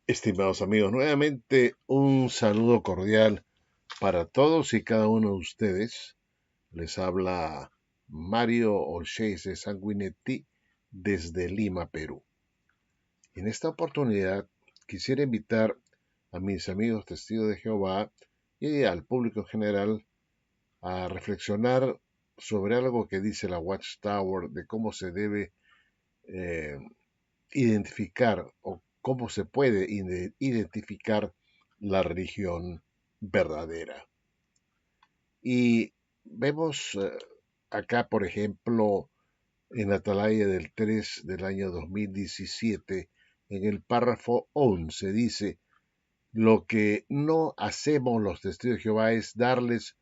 Estimados amigos, nuevamente un saludo cordial para todos y cada uno de ustedes. Les habla Mario Olsheyse Sanguinetti desde Lima, Perú. En esta oportunidad quisiera invitar a mis amigos testigos de Jehová y al público en general a reflexionar sobre algo que dice la Watchtower de cómo se debe eh, identificar o cómo se puede identificar la religión verdadera. Y vemos acá, por ejemplo, en Atalaya del 3 del año 2017, en el párrafo 11, dice, lo que no hacemos los testigos de Jehová es darles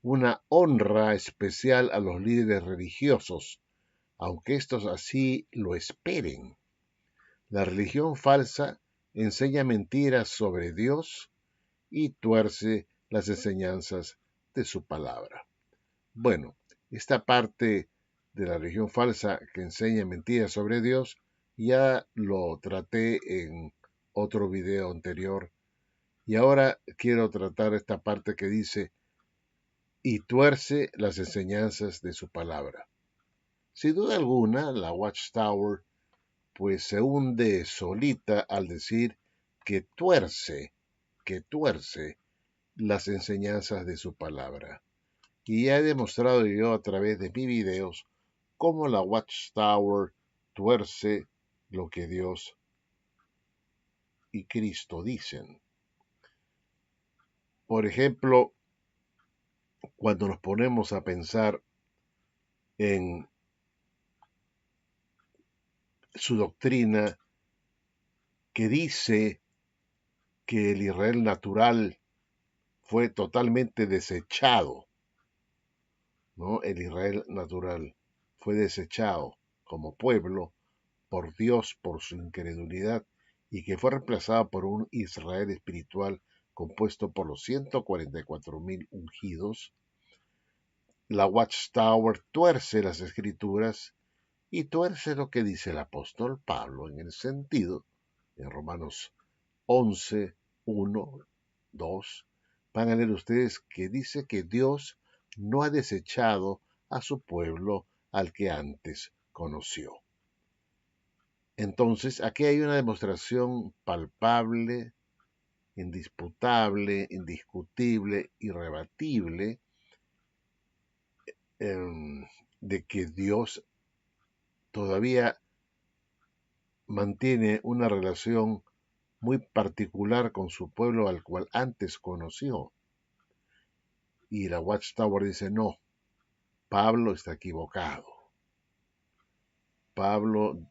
una honra especial a los líderes religiosos, aunque estos así lo esperen. La religión falsa enseña mentiras sobre Dios y tuerce las enseñanzas de su palabra. Bueno, esta parte de la religión falsa que enseña mentiras sobre Dios ya lo traté en otro video anterior y ahora quiero tratar esta parte que dice y tuerce las enseñanzas de su palabra. Sin duda alguna, la Watchtower pues se hunde solita al decir que tuerce las enseñanzas de su palabra. Y ya he demostrado yo a través de mis videos cómo la Watchtower tuerce lo que Dios y Cristo dicen. Por ejemplo, cuando nos ponemos a pensar en su doctrina que dice que el Israel natural fue totalmente desechado, ¿no? El Israel natural fue desechado como pueblo por Dios por su incredulidad y que fue reemplazado por un Israel espiritual compuesto por los 144,000 ungidos. La Watchtower tuerce las escrituras y tuerce lo que dice el apóstol Pablo en el sentido, en Romanos 11, 1, 2, van a leer ustedes que dice que Dios no ha desechado a su pueblo al que antes conoció. Entonces, aquí hay una demostración palpable, indisputable, indiscutible, irrebatible, de que Dios todavía mantiene una relación muy particular con su pueblo al cual antes conoció. Y la Watchtower dice, no, Pablo está equivocado. Pablo,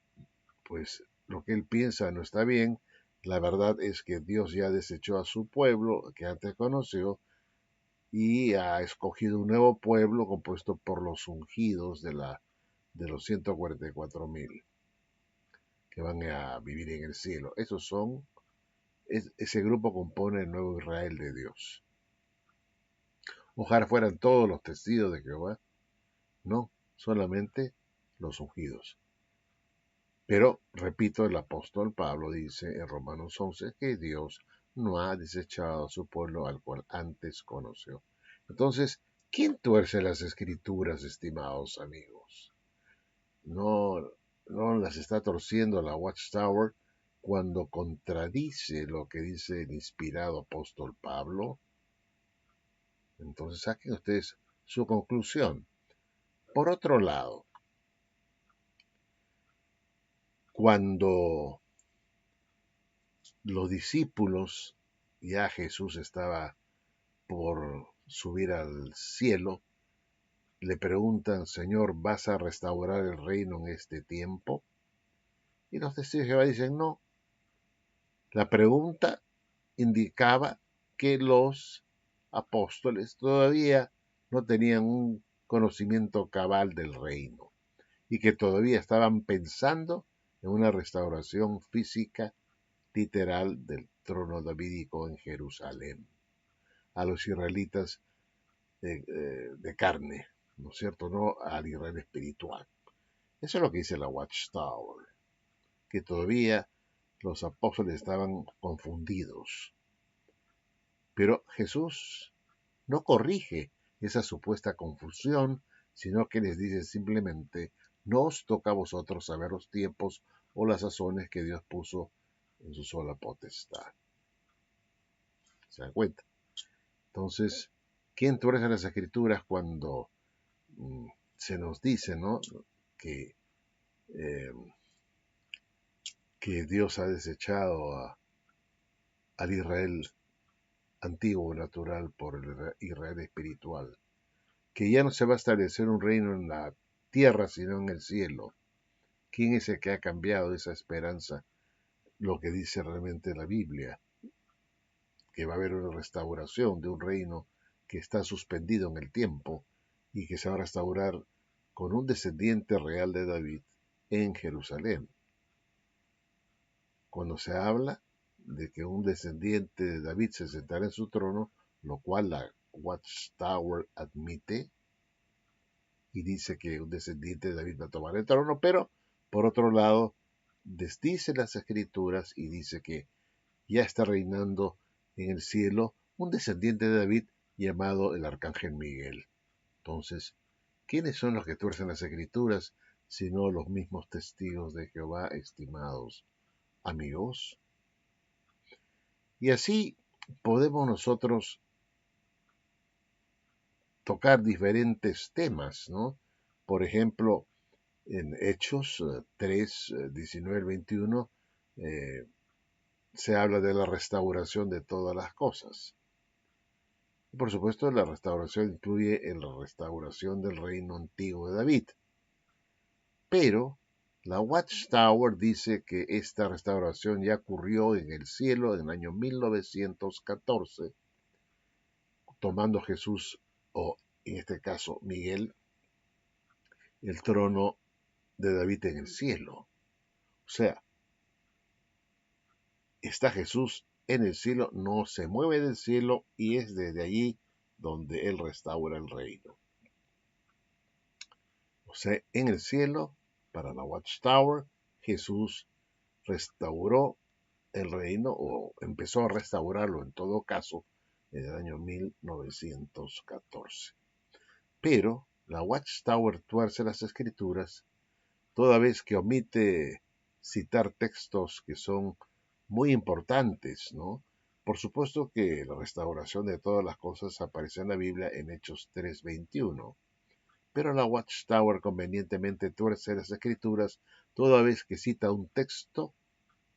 pues lo que él piensa no está bien. La verdad es que Dios ya desechó a su pueblo que antes conoció y ha escogido un nuevo pueblo compuesto por los ungidos de los 144,000 que van a vivir en el cielo. Ese grupo compone el nuevo Israel de Dios. Ojalá fueran todos los testigos de Jehová, no, solamente los ungidos. Pero, repito, el apóstol Pablo dice en Romanos 11 que Dios no ha desechado a su pueblo al cual antes conoció. Entonces, ¿quién tuerce las escrituras, estimados amigos? No, no las está torciendo la Watchtower cuando contradice lo que dice el inspirado apóstol Pablo. Entonces saquen ustedes su conclusión. Por otro lado, cuando los discípulos, ya Jesús estaba por subir al cielo, le preguntan, Señor, ¿vas a restaurar el reino en este tiempo? Y los testigos de Jehová dicen, no. La pregunta indicaba que los apóstoles todavía no tenían un conocimiento cabal del reino y que todavía estaban pensando en una restauración física literal del trono davídico en Jerusalén a los israelitas de carne, ¿no es cierto? No al Israel espiritual. Eso es lo que dice la Watchtower, que todavía los apóstoles estaban confundidos. Pero Jesús no corrige esa supuesta confusión, sino que les dice simplemente, no os toca a vosotros saber los tiempos o las sazones que Dios puso en su sola potestad. ¿Se dan cuenta? Entonces, ¿quién tuerce las escrituras cuando se nos dice, ¿no?, que, eh, que Dios ha desechado al Israel antiguo natural por el Israel espiritual, que ya no se va a establecer un reino en la tierra sino en el cielo? ¿Quién es el que ha cambiado esa esperanza? Lo que dice realmente la Biblia, que va a haber una restauración de un reino que está suspendido en el tiempo y que se va a restaurar con un descendiente real de David en Jerusalén. Cuando se habla de que un descendiente de David se sentará en su trono, lo cual la Watchtower admite y dice que un descendiente de David va a tomar el trono, pero por otro lado desdice las escrituras y dice que ya está reinando en el cielo un descendiente de David llamado el arcángel Miguel. Entonces, ¿quiénes son los que tuercen las escrituras sino los mismos testigos de Jehová, estimados amigos? Y así podemos nosotros tocar diferentes temas, ¿no? Por ejemplo, en Hechos 3, 19 al 21, se habla de la restauración de todas las cosas. Y por supuesto, la restauración incluye la restauración del reino antiguo de David. Pero la Watchtower dice que esta restauración ya ocurrió en el cielo en el año 1914, tomando Jesús, o en este caso Miguel, el trono de David en el cielo. O sea, está Jesús en el cielo, no se mueve del cielo y es desde allí donde Él restaura el reino. O sea, en el cielo, para la Watchtower, Jesús restauró el reino, o empezó a restaurarlo en todo caso, en el año 1914. Pero la Watchtower tuerce las escrituras toda vez que omite citar textos que son muy importantes, ¿no? Por supuesto que la restauración de todas las cosas aparece en la Biblia en Hechos 3:21, pero la Watchtower convenientemente tuerce las escrituras toda vez que cita un texto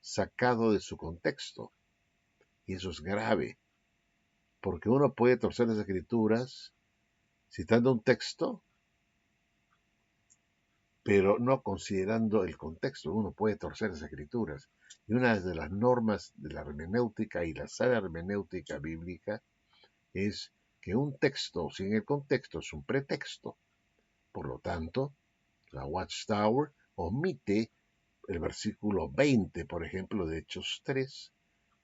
sacado de su contexto. Y eso es grave, porque uno puede torcer las escrituras citando un texto, pero no considerando el contexto. Uno puede torcer las escrituras. Y una de las normas de la hermenéutica y la sana hermenéutica bíblica es que un texto sin el contexto es un pretexto. Por lo tanto, la Watchtower omite el versículo 20, por ejemplo, de Hechos 3,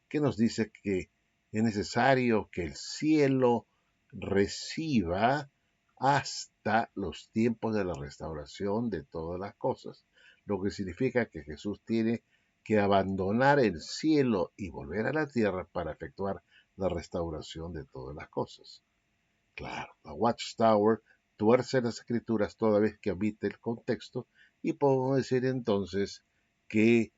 que nos dice que es necesario que el cielo reciba hasta los tiempos de la restauración de todas las cosas, lo que significa que Jesús tiene que abandonar el cielo y volver a la tierra para efectuar la restauración de todas las cosas. Claro, la Watchtower tuerce las escrituras toda vez que omite el contexto y podemos decir entonces que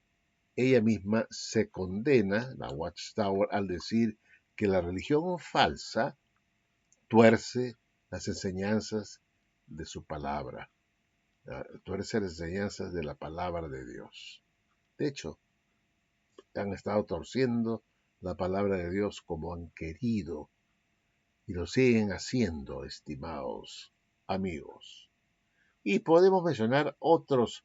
ella misma se condena, la Watchtower, al decir que la religión falsa tuerce las enseñanzas de su palabra, tuerce las enseñanzas de la palabra de Dios. De hecho, han estado torciendo la palabra de Dios como han querido y lo siguen haciendo, estimados amigos. Y podemos mencionar otros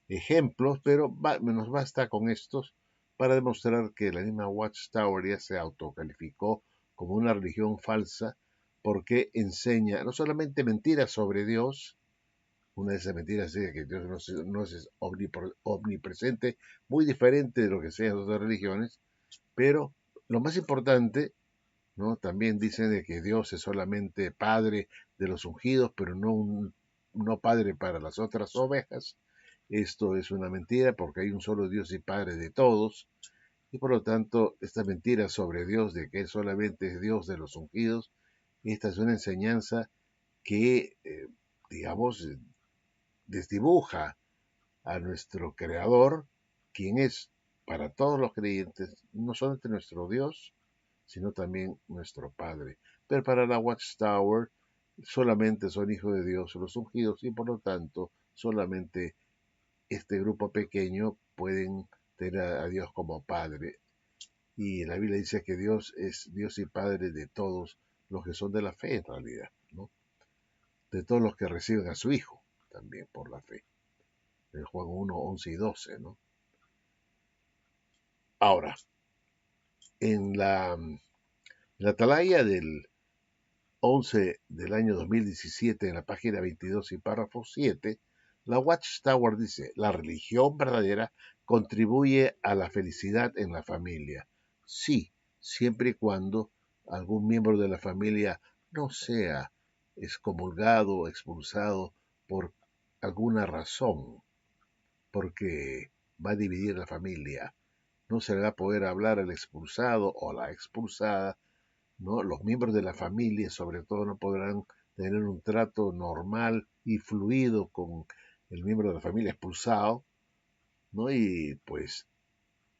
ejemplos, pero nos basta con estos para demostrar que la misma Watchtower ya se autocalificó como una religión falsa porque enseña no solamente mentiras sobre Dios, una de esas mentiras es que Dios no es omnipresente, muy diferente de lo que sean otras religiones, pero lo más importante, ¿no? También dicen de que Dios es solamente Padre de los ungidos, pero no Padre para las otras ovejas, Esto es una mentira porque hay un solo Dios y Padre de todos, y por lo tanto esta mentira sobre Dios de que Él solamente es Dios de los ungidos, esta es una enseñanza que, digamos, desdibuja a nuestro Creador, quien es para todos los creyentes no solamente nuestro Dios, sino también nuestro Padre. Pero para la Watchtower solamente son hijos de Dios los ungidos y por lo tanto solamente este grupo pequeño pueden tener a Dios como Padre. Y la Biblia dice que Dios es Dios y Padre de todos los que son de la fe en realidad, ¿no? De todos los que reciben a su Hijo también por la fe. En Juan 1, 11 y 12, ¿no? Ahora, en la atalaya del 11 del año 2017, en la página 22 y párrafo 7, la Watchtower dice, la religión verdadera contribuye a la felicidad en la familia. Sí, siempre y cuando algún miembro de la familia no sea excomulgado o expulsado por alguna razón, porque va a dividir la familia. No se le va a poder hablar al expulsado o a la expulsada, ¿no? Los miembros de la familia, sobre todo, no podrán tener un trato normal y fluido con el miembro de la familia expulsado, ¿no? Y pues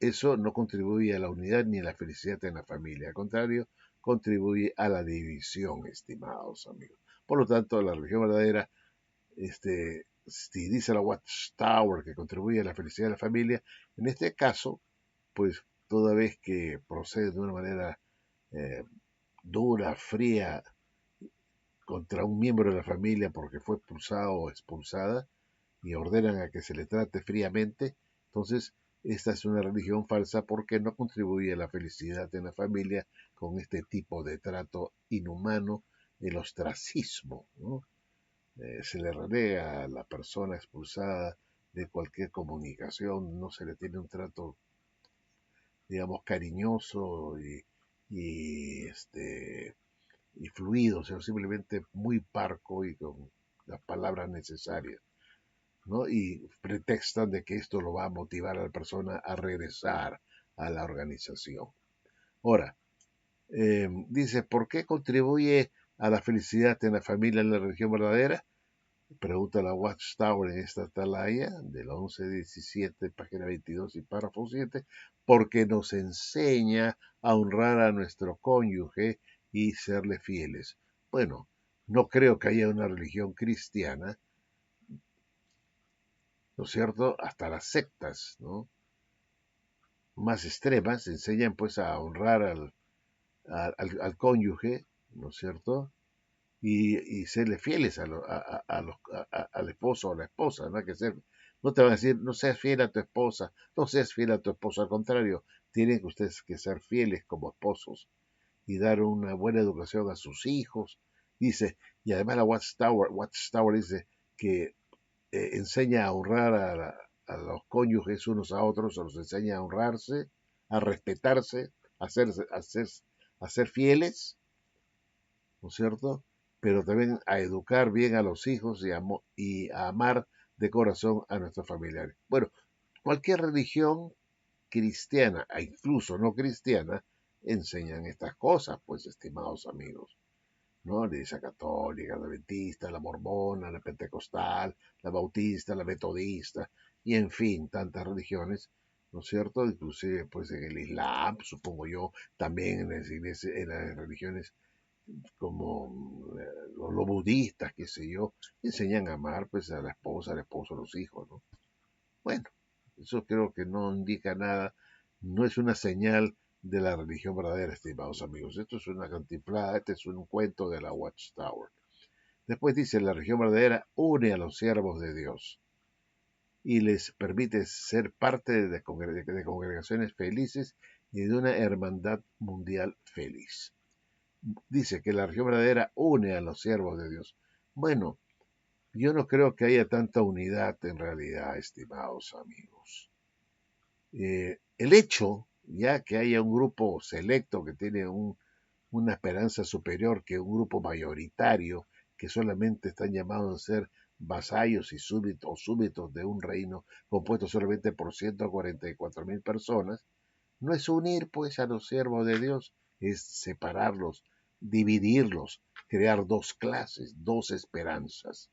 eso no contribuye a la unidad ni a la felicidad en la familia. Al contrario, contribuye a la división, estimados amigos. Por lo tanto, la religión verdadera, si dice la Watchtower que contribuye a la felicidad de la familia, en este caso, pues toda vez que procede de una manera eh, dura, fría, contra un miembro de la familia porque fue expulsado o expulsada y ordenan a que se le trate fríamente, entonces esta es una religión falsa porque no contribuye a la felicidad en la familia con este tipo de trato inhumano, el ostracismo, ¿no? Se le renega a la persona expulsada de cualquier comunicación, no se le tiene un trato, digamos, cariñoso y fluido, sino simplemente muy parco y con las palabras necesarias, ¿no? Y pretextan de que esto lo va a motivar a la persona a regresar a la organización. Ahora, dice, ¿por qué contribuye a la felicidad en la familia en la religión verdadera? Pregunta la Watchtower en esta atalaya del 11-17, página 22 y párrafo 7, porque nos enseña a honrar a nuestro cónyuge y serle fieles. Bueno, no creo que haya una religión cristiana, ¿no es cierto? Hasta las sectas, ¿no? Más extremas enseñan pues a honrar al cónyuge, ¿no es cierto? Y serle fieles al esposo o a la esposa, no hay que ser, no te van a decir, no seas fiel a tu esposa, no seas fiel a tu esposo, al contrario, tienen ustedes que ser fieles como esposos y dar una buena educación a sus hijos, dice, y además la Watchtower dice que enseña a honrar a los cónyuges unos a otros, los enseña a honrarse, a respetarse, a ser fieles, ¿no es cierto? Pero también a educar bien a los hijos y a amar de corazón a nuestros familiares. Bueno, cualquier religión cristiana, e incluso no cristiana, enseñan estas cosas, pues, estimados amigos, ¿no? La Iglesia Católica, la Adventista, la Mormona, la Pentecostal, la Bautista, la Metodista, y en fin, tantas religiones, ¿no es cierto? Inclusive, pues, en el Islam, supongo yo, también en las religiones como los budistas, qué sé yo, enseñan a amar pues a la esposa, al esposo, a los hijos, ¿no? Bueno, eso creo que no indica nada, no es una señal de la religión verdadera, estimados amigos. Esto es una cantimplada, este es un cuento de la Watchtower. Después dice, la religión verdadera une a los siervos de Dios y les permite ser parte de congregaciones felices y de una hermandad mundial feliz. Dice que la religión verdadera une a los siervos de Dios. Bueno, yo no creo que haya tanta unidad en realidad, estimados amigos. El hecho, ya que haya un grupo selecto que tiene una esperanza superior que un grupo mayoritario que solamente están llamados a ser vasallos y súbditos de un reino compuesto solamente por 144.000 personas, no es unir pues a los siervos de Dios, es separarlos, dividirlos, crear dos clases, dos esperanzas.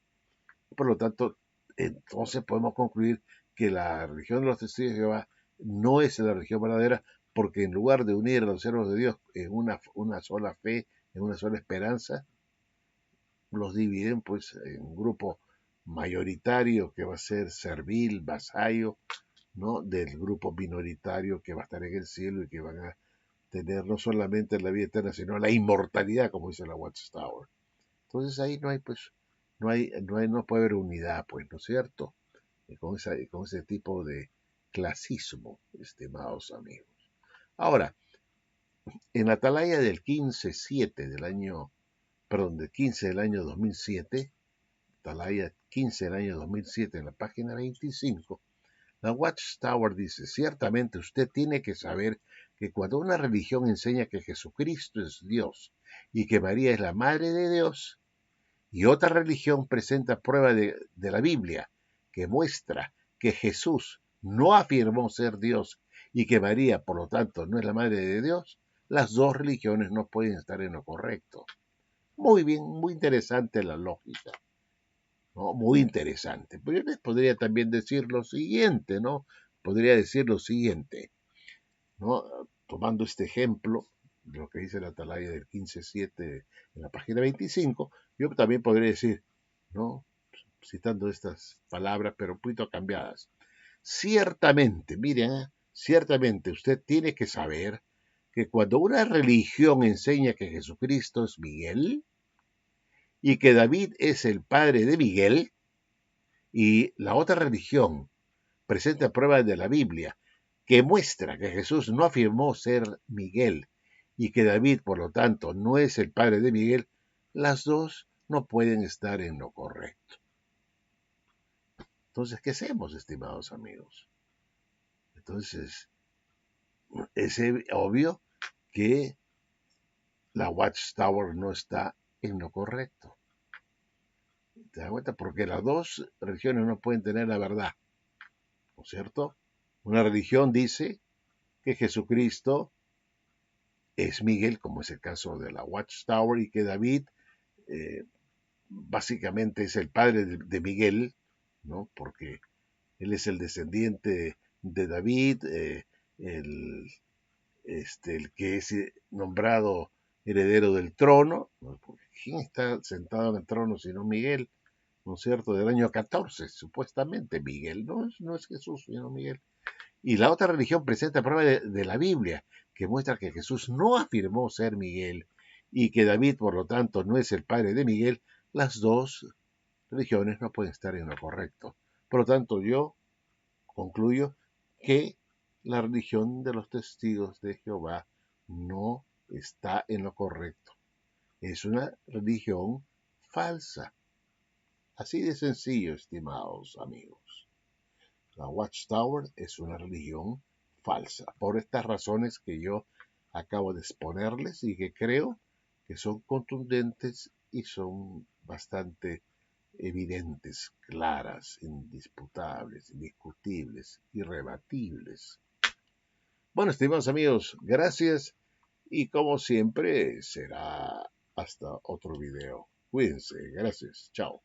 Por lo tanto, entonces podemos concluir que la religión de los testigos de Jehová no es la religión verdadera, porque en lugar de unir a los siervos de Dios en una sola fe, en una sola esperanza, los dividen pues en un grupo mayoritario que va a ser servil, vasallo, ¿no? Del grupo minoritario que va a estar en el cielo y que van a tener no solamente la vida eterna, sino la inmortalidad, como dice la Watchtower. Entonces ahí no hay, pues, no puede haber unidad, pues, ¿no es cierto? Con ese tipo de clasismo, estimados amigos. Ahora, en la atalaya del 15-7 del año, perdón, del 15 del año 2007, atalaya 15 del año 2007, en la página 25, la Watchtower dice, ciertamente usted tiene que saber que cuando una religión enseña que Jesucristo es Dios y que María es la Madre de Dios, y otra religión presenta prueba de la Biblia que muestra que Jesús no afirmó ser Dios y que María, por lo tanto, no es la Madre de Dios, las dos religiones no pueden estar en lo correcto. Muy bien, muy interesante la lógica, ¿no? Muy interesante. Pero yo les podría también decir lo siguiente, ¿no? Podría decir lo siguiente, ¿no? Tomando este ejemplo de lo que dice la atalaya del 15.7 en la página 25, yo también podría decir, ¿no? Citando estas palabras, pero un poquito cambiadas. Ciertamente, miren, ciertamente usted tiene que saber que cuando una religión enseña que Jesucristo es Miguel y que David es el padre de Miguel, y la otra religión presenta pruebas de la Biblia que muestra que Jesús no afirmó ser Miguel y que David, por lo tanto, no es el padre de Miguel, las dos no pueden estar en lo correcto. Entonces, ¿qué hacemos, estimados amigos? Entonces, es obvio que la Watchtower no está en lo correcto. ¿Te das cuenta? Porque las dos religiones no pueden tener la verdad, ¿no es cierto? Una religión dice que Jesucristo es Miguel, como es el caso de la Watchtower, y que David eh, básicamente es el padre de Miguel, ¿no? Porque él es el descendiente de David, el que es nombrado heredero del trono, ¿no? ¿Quién está sentado en el trono sino Miguel? ¿No es cierto? Del año 14, supuestamente Miguel, no es Jesús, sino Miguel. Y la otra religión presenta prueba de la Biblia, que muestra que Jesús no afirmó ser Miguel y que David, por lo tanto, no es el padre de Miguel. Las dos religiones no pueden estar en lo correcto. Por lo tanto, yo concluyo que la religión de los testigos de Jehová no está en lo correcto. Es una religión falsa. Así de sencillo, estimados amigos. La Watchtower es una religión falsa, por estas razones que yo acabo de exponerles y que creo que son contundentes y son bastante evidentes, claras, indisputables, indiscutibles, irrebatibles. Bueno, estimados amigos, gracias y como siempre será hasta otro video. Cuídense, gracias, chao.